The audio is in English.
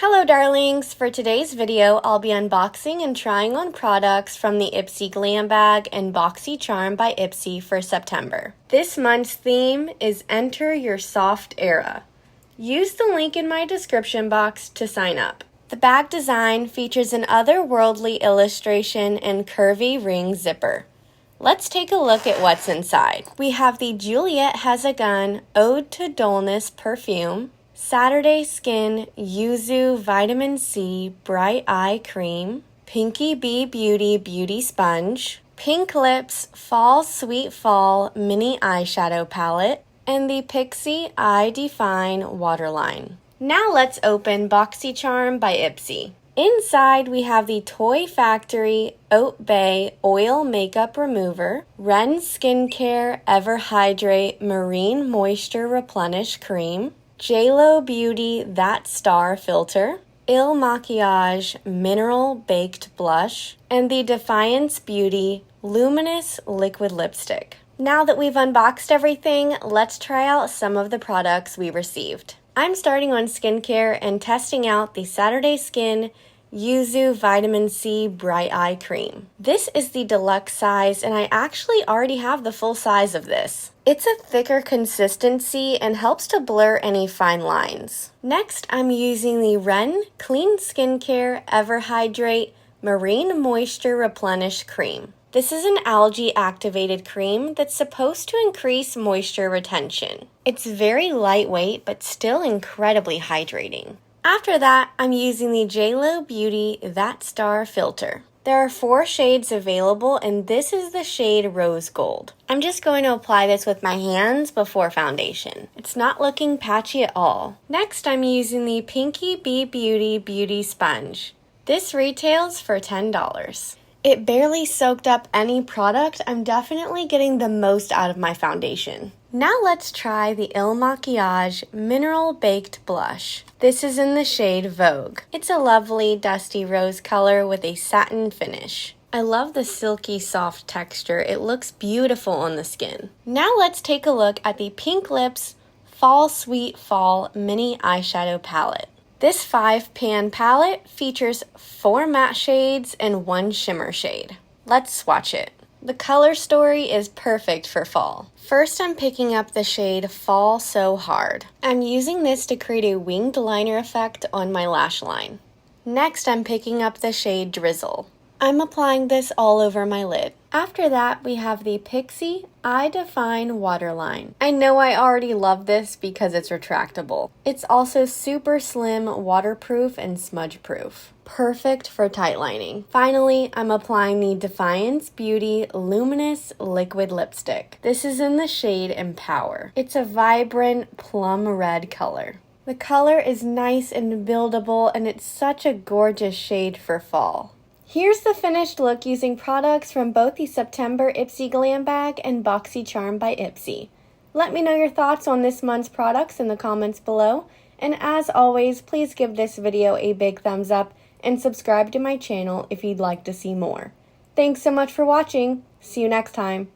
Hello darlings! For today's video, I'll be unboxing and trying on products from the Ipsy Glam Bag and Boxycharm by Ipsy for September. This month's theme is Enter Your Soft Era. Use the link in my description box to sign up. The bag design features an otherworldly illustration and curvy ring zipper. Let's take a look at what's inside. We have the Juliette Has a Gun Ode to Dullness Perfume, Saturday Skin Yuzu Vitamin C Bright Eye Cream, Pinky Bee Beauty Beauty Sponge, Pink Lips Fall Sweet Fall Mini Eyeshadow Palette, and the Pixie Eye Define Waterline. Now let's open Boxycharm by Ipsy. Inside we have the Toyfactory Oat Bay Oil Makeup Remover, Ren Skincare Everhydrate Marine Moisture Replenish Cream, JLo Beauty That Star Filter, Makiage Mineral Baked Blush, and the Defiance Beauty Luminous Liquid Lipstick. Now that we've unboxed everything, let's try out some of the products we received. I'm starting on skincare and testing out the Saturday Skin Yuzu Vitamin C Bright Eye Cream. This is the deluxe size and I actually already have the full size of this. It's a thicker consistency and helps to blur any fine lines. Next, I'm using the Ren Clean Skincare Everhydrate Marine Moisture Replenish Cream. This is an algae activated cream that's supposed to increase moisture retention. It's very lightweight but still incredibly hydrating. After that, I'm using the JLo Beauty That Star Filter. There are 4 shades available and this is the shade Rose Gold. I'm just going to apply this with my hands before foundation. It's not looking patchy at all. Next, I'm using the Pinky Bee Beauty Beauty Sponge. This retails for $10. It barely soaked up any product. I'm definitely getting the most out of my foundation. Now let's try the Makiage Mineral Baked Blush. This is in the shade Vogue. It's a lovely dusty rose color with a satin finish. I love the silky soft texture. It looks beautiful on the skin. Now let's take a look at the Pink Lips Fall Sweet Fall Mini Eyeshadow Palette. This 5-pan palette features 4 matte shades and 1 shimmer shade. Let's swatch it. The color story is perfect for fall. First, I'm picking up the shade Fall So Hard. I'm using this to create a winged liner effect on my lash line. Next, I'm picking up the shade Drizzle. I'm applying this all over my lid. After that, we have the Pixie Eye Define Waterline. I know I already love this because it's retractable. It's also super slim, waterproof, and smudge proof. Perfect for tight lining. Finally, I'm applying the Defiance Beauty Luminous Liquid Lipstick. This is in the shade Empower. It's a vibrant plum red color. The color is nice and buildable, and it's such a gorgeous shade for fall. Here's the finished look using products from both the September Ipsy Glam Bag and Boxycharm by Ipsy. Let me know your thoughts on this month's products in the comments below, and as always, please give this video a big thumbs up and subscribe to my channel if you'd like to see more. Thanks so much for watching. See you next time.